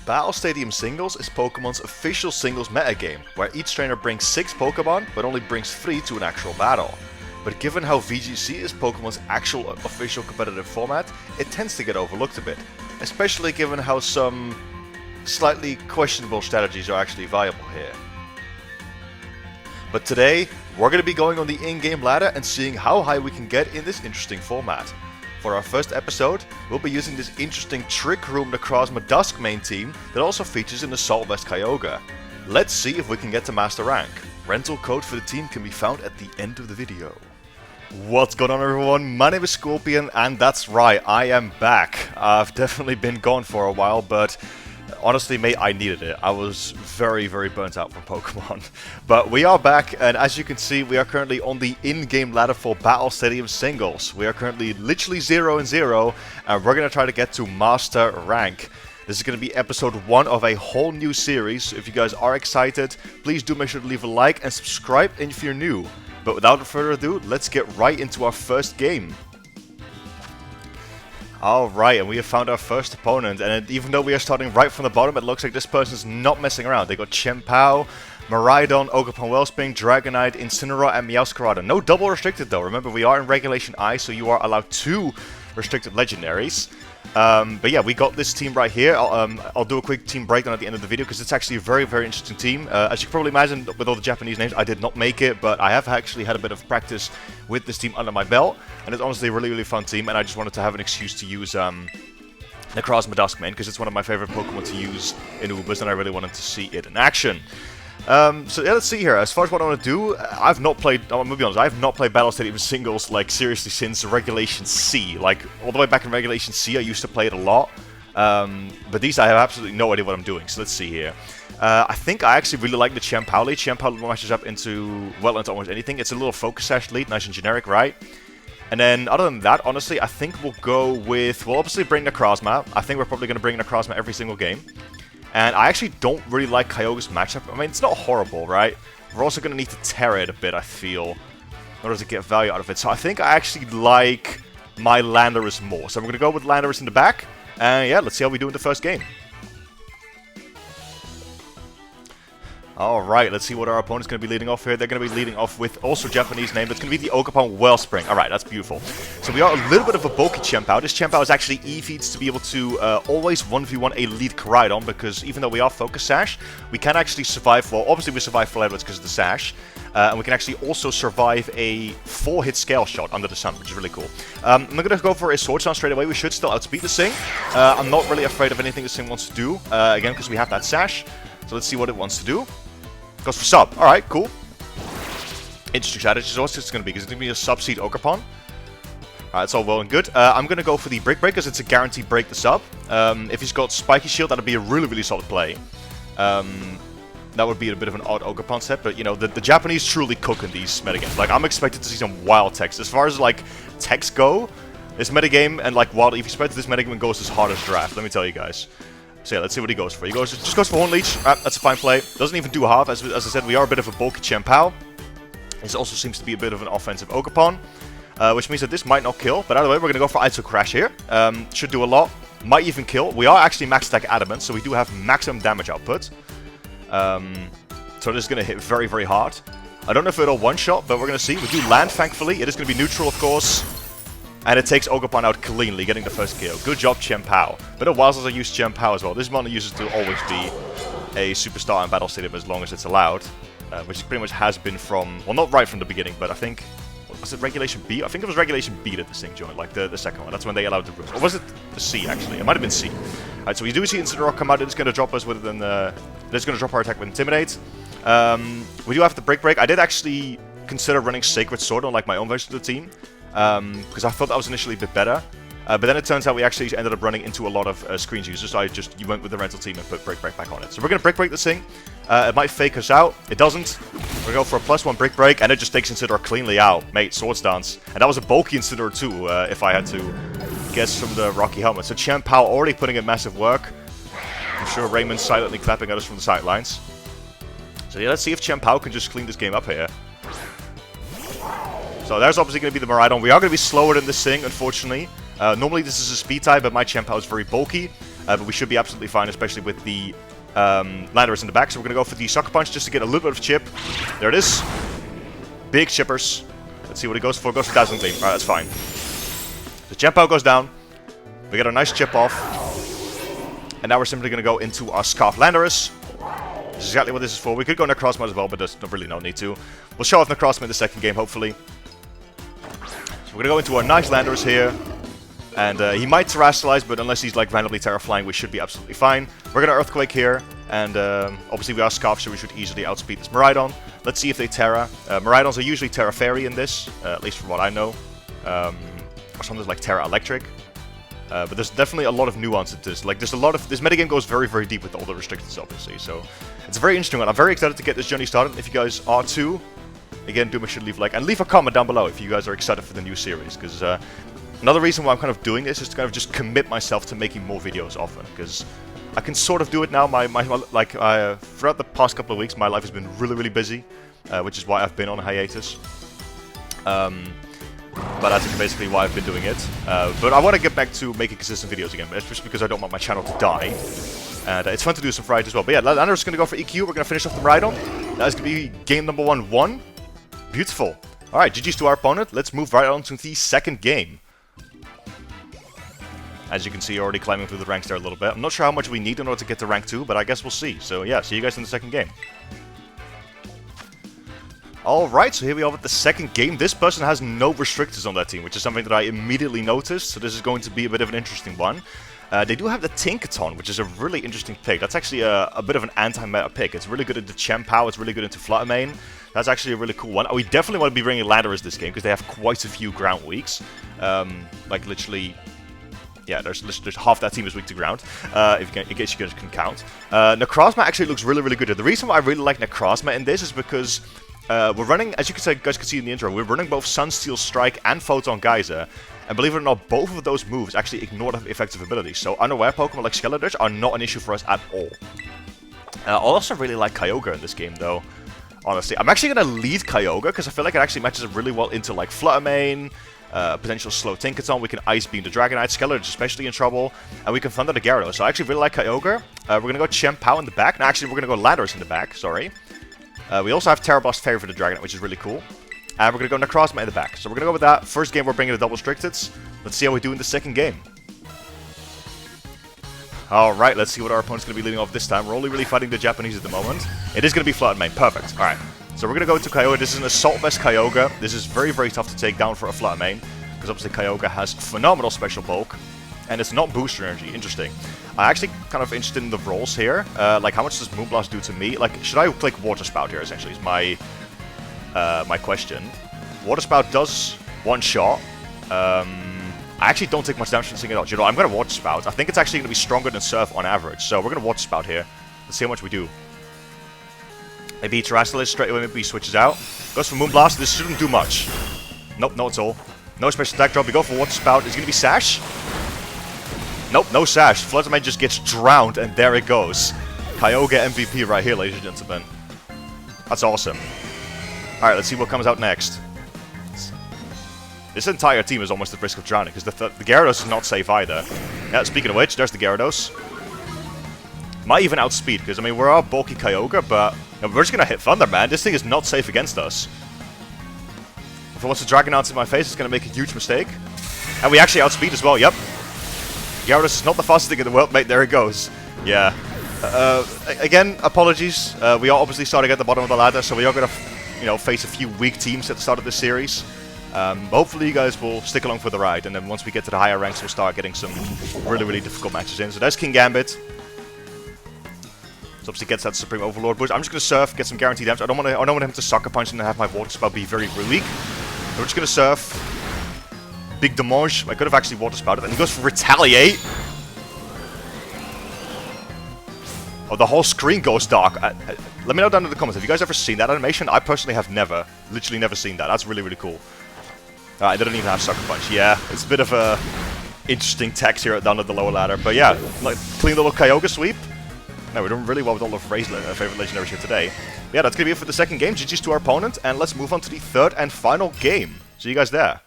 Battle Stadium Singles is Pokemon's official singles metagame, where each trainer brings 6 Pokemon, but only brings 3 to an actual battle. But given how VGC is Pokemon's actual official competitive format, it tends to get overlooked a bit, especially given how some slightly questionable strategies are actually viable here. But today, we're going to be going on the in-game ladder and seeing how high we can get in this interesting format. For our first episode, we'll be using this interesting Trick Room Necrozma Dusk main team that also features in Assault Vest KYOGRE. Let's see if we can get to Master Rank. Rental code for the team can be found at the end of the video. What's going on, everyone? My name is Scorpion, and that's right, I am back. I've definitely been gone for a while, but honestly, mate, I needed it. I was very burnt out from Pokemon. But we are back, and as you can see, we are currently on the in-game ladder for Battle Stadium Singles. We are currently literally 0-0, and we're going to try to get to Master Rank. This is going to be episode 1 of a whole new series. If you guys are excited, please do make sure to leave a like and subscribe if you're new. But without further ado, let's get right into our first game. Alright, and we have found our first opponent, and even though we are starting right from the bottom, it looks like this person's not messing around. They got Chien-Pao, Miraidon, Ogerpon Wellspring, Dragonite, Incineroar, and Meowscarada. No double restricted though. Remember, we are in Regulation I, so you are allowed 2 restricted legendaries. But yeah, we got this team right here. I'll do a quick team breakdown at the end of the video because it's actually a very interesting team. As you can probably imagine, with all the Japanese names, I did not make it, but I have actually had a bit of practice with this team under my belt, and it's honestly a really fun team, and I just wanted to have an excuse to use Necrozma Dusk main because it's one of my favorite Pokemon to use in Ubers, and I really wanted to see it in action. So yeah, let's see here. As far as what I want to do, I've not played, I'm gonna be honest, I've not played Battle Stadium Singles, like, seriously since Regulation C. Like, all the way back in Regulation C, I used to play it a lot. But these, I have absolutely no idea what I'm doing, so let's see here. I think I actually really like the Chien-Pao lead. Chien-Pao matches up into almost anything. It's a little Focus Sash lead, nice and generic, right? And then, other than that, honestly, I think we'll go with, we'll obviously bring Necrozma. I think we're probably going to bring Necrozma every single game. And I actually don't really like Kyogre's matchup. I mean, it's not horrible, right? We're also going to need to tear it a bit, I feel, in order to get value out of it. So I think I actually like my Landorus more. So I'm going to go with Landorus in the back. And yeah, let's see how we do in the first game. Alright, let's see what our opponent's going to be leading off here. They're going to be leading off with also Japanese name. That's going to be the Ogerpon Wellspring. Alright, that's beautiful. So we are a little bit of a bulky Chien-Pao. This Chien-Pao is actually E-feeds to be able to always 1v1 a lead Koraidon, because even though we are Focus Sash, we can actually survive, well, obviously we survive for levels because of the Sash, and we can actually also survive a 4-hit Scale Shot under the sun, which is really cool. I'm going to go for a Sword Sound straight away. We should still outspeed the Sing. I'm not really afraid of anything the Sing wants to do, again, because we have that Sash. So let's see what it wants to do. Goes for sub. Alright, cool. Interesting strategy. So what's this going to be? Because it's going to be a sub-seed Ogerpon. Alright, it's all well and good. I'm going to go for the Brick Break because it's a guaranteed break the sub. If he's got Spiky Shield, that'd be a really solid play. That would be a bit of an odd Ogerpon set, but you know, the Japanese truly cook in these metagames. Like, I'm expected to see some wild techs. As far as like techs go, this metagame and like wild, if you expect this metagame goes as hard as draft, let me tell you guys. So yeah, let's see what he goes for. He just goes for Horn Leech. That's a fine play. Doesn't even do half. As I said, we are a bit of a bulky Chien-Pao. This also seems to be a bit of an offensive Ogerpon, which means that this might not kill. But either way, we're going to go for Idle Crash here. Should do a lot. Might even kill. We are actually max attack Adamant, so we do have maximum damage output. So this is going to hit very hard. I don't know if it'll one-shot, but we're going to see. We do land, thankfully. It is going to be neutral, of course. And it takes Ogerpon out cleanly, getting the first kill. Good job, Chien-Pao. But a while since I used Chien-Pao as well. This mono uses to always be a superstar in Battle Stadium as long as it's allowed. Which pretty much has been from, well, not right from the beginning, but I think, was it Regulation B? I think it was Regulation B that this thing joined, like the second one. That's when they allowed the room. Or was it the C, actually? It might have been C. Alright, so we do see Incineroar come out. It's going to drop us with it's going to drop our attack with Intimidate. We do have the Brick Break. I did actually consider running Sacred Sword on like my own version of the team. Because I thought that was initially a bit better. But then it turns out we actually ended up running into a lot of screens users, so you went with the rental team and put Brick Break back on it. So we're going to Brick Break this thing. It might fake us out. It doesn't. We're going to go for a +1 Brick Break, and it just takes Incineroar cleanly out. Mate, Swords Dance. And that was a bulky Incineroar too, if I had to guess from the Rocky Helmet. So Chien-Pao already putting in massive work. I'm sure Raymond's silently clapping at us from the sidelines. So yeah, let's see if Chien-Pao can just clean this game up here. So there's obviously going to be the Miraidon. We are going to be slower than this thing, unfortunately. Normally this is a speed type, but my Chien-Pao is very bulky. but we should be absolutely fine, especially with the Landorus in the back. So we're going to go for the Sucker Punch just to get a little bit of chip. There it is. Big chippers. Let's see what he goes for. Goes for Dazzling Gleam. Alright, that's fine. The Chien-Pao goes down. We get a nice chip off. And now we're simply going to go into our Scarf Landorus. This is exactly what this is for. We could go Necrozma as well, but there's really no need to. We'll show off Necrozma in the second game, hopefully. So we're going to go into our nice Landorus here. And he might Terastallize, but unless he's like randomly Terra Flying, we should be absolutely fine. We're going to Earthquake here, and obviously we are Scarf, so we should easily outspeed this Miraidon. Let's see if they Terra. Miraidons are usually Terra Fairy in this, at least from what I know. Or something like Terra Electric. But there's definitely a lot of nuance in this. Like, there's a lot of... This metagame goes very, very deep with all the restrictions, obviously. So, it's a very interesting one. I'm very excited to get this journey started. If you guys are too, again, do make sure to leave a like. And leave a comment down below if you guys are excited for the new series. Because another reason why I'm kind of doing this is to kind of just commit myself to making more videos often. Because I can sort of do it now. Throughout the past couple of weeks, my life has been really, really busy. Which is why I've been on a hiatus. But that's basically why I've been doing it. But I want to get back to making consistent videos again, especially because I don't want my channel to die. And it's fun to do some Fridays as well. But yeah, Landorus is going to go for EQ. We're going to finish off the Miraidon. That's going to be game number 1-1. Beautiful. Alright, GG's to our opponent. Let's move right on to the second game. As you can see, already climbing through the ranks there a little bit. I'm not sure how much we need in order to get to rank 2, but I guess we'll see. So yeah, see you guys in the second game. Alright, so here we are with the second game. This person has no restrictors on their team, which is something that I immediately noticed, so this is going to be a bit of an interesting one. They do have the Tinkaton, which is a really interesting pick. That's actually a bit of an anti-meta pick. It's really good into Chien-Pao, it's really good into Fluttermane. That's actually a really cool one. We definitely want to be bringing Landorus this game, because they have quite a few ground weaks. Like, literally... Yeah, there's half that team is weak to ground, in case you guys can count. Necrozma actually looks really, really good. The reason why I really like Necrozma in this is because... we're running, as you guys can see in the intro, we're running both Sunsteel Strike and Photon Geyser. And believe it or not, both of those moves actually ignore the effective abilities. So unaware Pokemon like Skeletors are not an issue for us at all. I also really like KYOGRE in this game, though. Honestly, I'm actually going to lead KYOGRE because I feel like it actually matches up really well into like Fluttermane, potential slow Tinkaton. We can Ice Beam the Dragonite, Skeletors especially in trouble, and we can Thunder the Gyarados. So I actually really like KYOGRE. We're going to go Chien-Pao in the back. No, actually, we're going to go Landorus in the back, sorry. We also have Terra Blast Fairy for the Dragonite, which is really cool. And we're going to go Necrozma in the back. So we're going to go with that. First game, we're bringing the double restricteds. Let's see how we do in the second game. Alright, let's see what our opponent's going to be leading off this time. We're only really fighting the Japanese at the moment. It is going to be Fluttermane. Perfect. Alright. So we're going to go into KYOGRE. This is an Assault Vest KYOGRE. This is very, very tough to take down for a Fluttermane. Because obviously KYOGRE has phenomenal special bulk. And it's not booster energy. Interesting. I'm actually kind of interested in the rolls here. Like, how much does Moonblast do to me? Like, should I click Water Spout here, essentially, is my question. Water Spout does one shot. I actually don't take much damage from this thing at all. You know, I'm going to Water Spout. I think it's actually going to be stronger than Surf on average. So we're going to Water Spout here. Let's see how much we do. Maybe he Terastallize straight away. Maybe he switches out. Goes for Moonblast. This shouldn't do much. Nope, not at all. No special attack drop. We go for Water Spout. Is it going to be Sash? Nope, no Sash. Fluttermane just gets drowned, and there it goes. KYOGRE MVP right here, ladies and gentlemen. That's awesome. Alright, let's see what comes out next. This entire team is almost at risk of drowning, because the Gyarados is not safe either. Yeah, speaking of which, there's the Gyarados. Might even outspeed, because, I mean, we're all bulky KYOGRE, but you know, we're just going to hit Thunder, man. This thing is not safe against us. If it wants to Dragonite in my face, it's going to make a huge mistake. And we actually outspeed as well, yep. Gyarados is not the fastest thing in the world, mate. There it goes. Yeah. Again, apologies. We are obviously starting at the bottom of the ladder, so we are going to, you know, face a few weak teams at the start of this series. Hopefully you guys will stick along for the ride, and then once we get to the higher ranks, we'll start getting some really, really difficult matches in. So there's King Gambit. So obviously gets that Supreme Overlord push. I'm just going to Surf, get some guaranteed damage. I don't want him to Sucker Punch and have my Water Spout be very, very weak. So we're just going to Surf. Big Damage. I could have actually Water Spouted. And he goes for Retaliate. Oh, the whole screen goes dark. Let me know down in the comments. Have you guys ever seen that animation? I personally have never. Literally never seen that. That's really, really cool. I didn't even have Sucker Punch. Yeah, it's a bit of a interesting text here down at the lower ladder. But yeah, like, clean little KYOGRE sweep. No, we're doing really well with all of Ray's favorite legendaries here today. But yeah, that's going to be it for the second game. GG's to our opponent. And let's move on to the third and final game. See you guys there.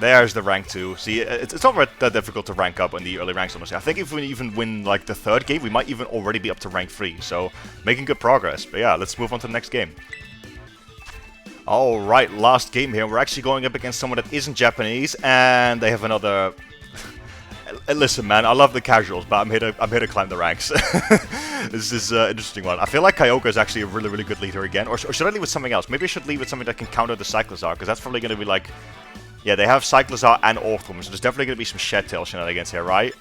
There's the rank 2. See, it's not that difficult to rank up in the early ranks, honestly. I think if we even win, like, the 3rd game, we might even already be up to rank 3. So, making good progress. But yeah, let's move on to the next game. Alright, last game here. We're actually going up against someone that isn't Japanese, and they have another... Listen, man, I love the casuals, but I'm here to climb the ranks. This is an interesting one. I feel like KYOGRE is actually a really, really good leader again. Or should I lead with something else? Maybe I should lead with something that can counter the Cyclozar, because that's probably going to be like... Yeah, they have Cyclozar and Orthworm, so there's definitely going to be some Shed Tail shenanigans here, right?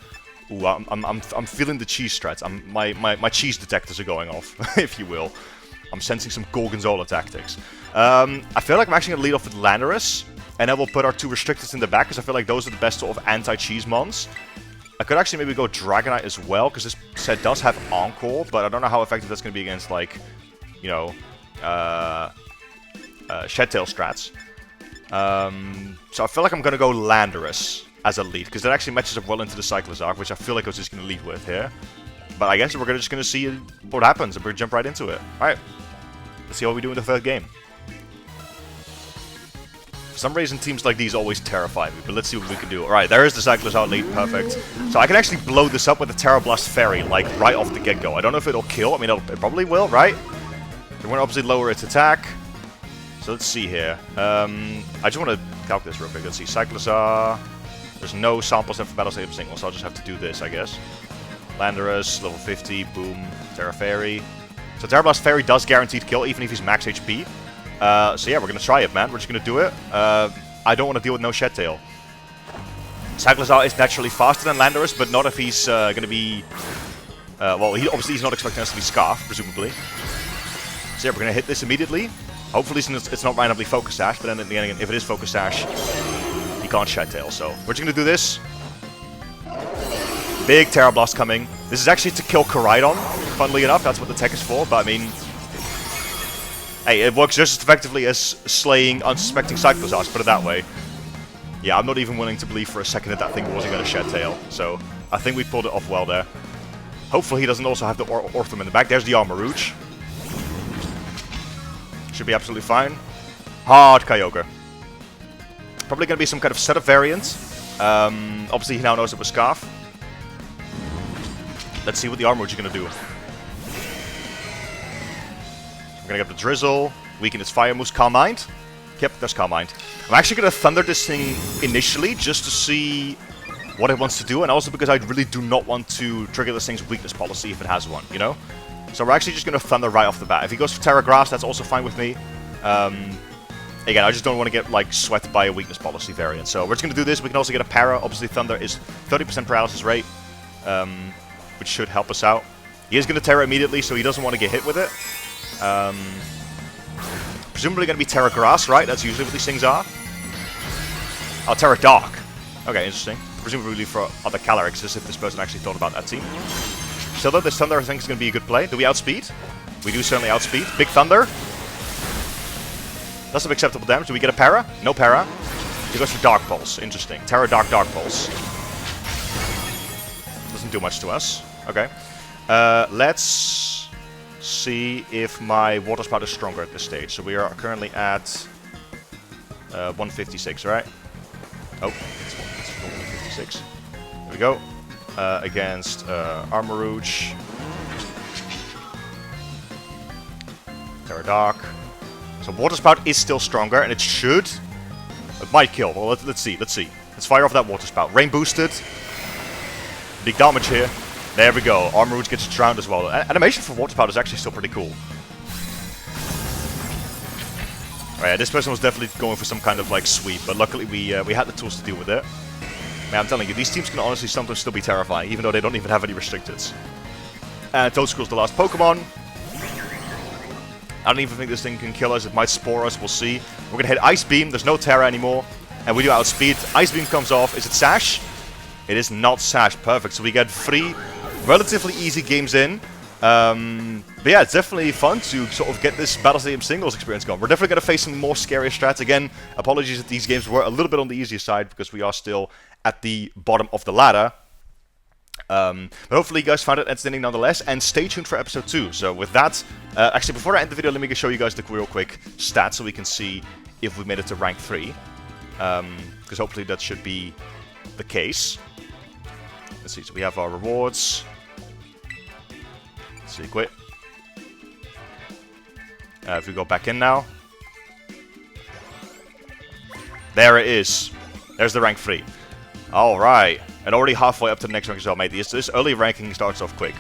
Ooh, I'm feeling the cheese strats. My cheese detectors are going off, if you will. I'm sensing some Gorgonzola tactics. I feel like I'm actually going to lead off with Landorus, and then we'll put our 2 Restricteds in the back, because I feel like those are the best sort of anti-cheese mons. I could actually maybe go Dragonite as well, because this set does have Encore, but I don't know how effective that's going to be against, like, you know, Shed Tail strats. So I feel like I'm going to go Landorus as a lead, because that actually matches up well into the Cyclozar, which I feel like I was just going to lead with here. But I guess we're just going to see what happens, and we're going to jump right into it. Alright, let's see what we do in the 3rd game. For some reason, teams like these always terrify me, but let's see what we can do. Alright, there is the Cyclozar lead, perfect. So I can actually blow this up with the Terra Blast Fairy, like, right off the get-go. I don't know if it'll kill, I mean, it probably will, right? We're going to obviously lower its attack. So let's see here. I just want to calculate this real quick. Let's see, Cyclozar. There's no samples in for Battle Stadium Single, so I'll just have to do this, I guess. Landorus, level 50, boom, Terra Fairy. So Terra Blast Fairy does guaranteed kill, even if he's max HP. So yeah, we're going to try it, man. We're just going to do it. I don't want to deal with no Shed Tail. Cyclozar is naturally faster than Landorus, but not if he's going to be... well, obviously he's not expecting us to be Scarf, presumably. So yeah, we're going to hit this immediately. Hopefully it's not randomly Focus Sash, but then again, if it is Focus Sash, he can't Shed Tail. So we're just going to do this. Big Terra Blast coming. This is actually to kill Koraidon, funnily enough. That's what the tech is for, but I mean... Hey, it works just as effectively as slaying unsuspecting Cyclozars, put it that way. Yeah, I'm not even willing to believe for a second that that thing wasn't going to Shed Tail. So I think we pulled it off well there. Hopefully he doesn't also have the Orthworm in the back. There's the Armarouge. Should be absolutely fine. Hard KYOGRE. Probably going to be some kind of setup variant. Obviously he now knows it was Scarf. Let's see what the Armarouge is going to do. We're going to get the Drizzle, weaken its Fire Moves, Calm Mind. Yep, there's Calm Mind. I'm actually going to Thunder this thing initially, just to see what it wants to do, and also because I really do not want to trigger this thing's weakness policy if it has one, you know? So we're actually just going to Thunder right off the bat. If he goes for Terra Grass, that's also fine with me. Again, I just don't want to get, like, sweated by a weakness policy variant. So we're just going to do this. We can also get a Para. Obviously, Thunder is 30% paralysis rate, which should help us out. He is going to Terra immediately, so he doesn't want to get hit with it. Presumably going to be Terra Grass, right? That's usually what these things are. Oh, Terra Dark. Okay, interesting. Presumably for other Calyrex, if this person actually thought about that team. Still though, this Thunder I think is going to be a good play. Do we outspeed? We do certainly outspeed. Big Thunder. Does some acceptable damage. Do we get a Para? No Para. He goes for Dark Pulse. Interesting. Terra Dark Pulse. Doesn't do much to us. Okay. Let's see if my Water Spout is stronger at this stage. So we are currently at 156, right? Oh, it's 156. There we go. Against Armarouge. Terra Dark. So Water Spout is still stronger, and it should... It might kill. Well, let's see. Let's fire off that Water Spout. Rain boosted. Big damage here. There we go. Armarouge gets drowned as well. Animation for Water Spout is actually still pretty cool. Alright, this person was definitely going for some kind of like sweep, but luckily we had the tools to deal with it. Man, I'm telling you, these teams can honestly sometimes still be terrifying, even though they don't even have any restricteds. And Toadscruel's the last Pokemon. I don't even think this thing can kill us. It might spore us. We'll see. We're gonna hit Ice Beam. There's no Terra anymore, and we do outspeed. Ice Beam comes off. Is it Sash? It is not Sash. Perfect. So we get 3 relatively easy games in. But yeah, it's definitely fun to sort of get this Battle Stadium Singles experience going. We're definitely going to face some more scarier strats. Again, apologies that these games were a little bit on the easier side because we are still at the bottom of the ladder. But hopefully you guys found it entertaining nonetheless, and stay tuned for episode 2. So with that, actually before I end the video, let me show you guys the real quick stats so we can see if we made it to rank 3. because hopefully that should be the case. Let's see, so we have our rewards. Let's see, quit. If we go back in now. There it is. There's the rank 3. Alright. And already halfway up to the next rank as well, mate. This early ranking starts off quick.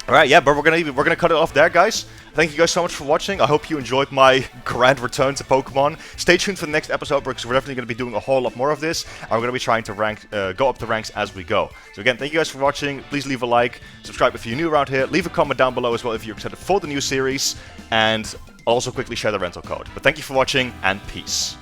Alright, yeah, but we're gonna cut it off there, guys. Thank you guys so much for watching. I hope you enjoyed my grand return to Pokemon. Stay tuned for the next episode, because we're definitely going to be doing a whole lot more of this. And we're going to be trying to go up the ranks as we go. So again, thank you guys for watching. Please leave a like, subscribe if you're new around here. Leave a comment down below as well if you're excited for the new series. And I'll also quickly share the rental code. But thank you for watching, and peace.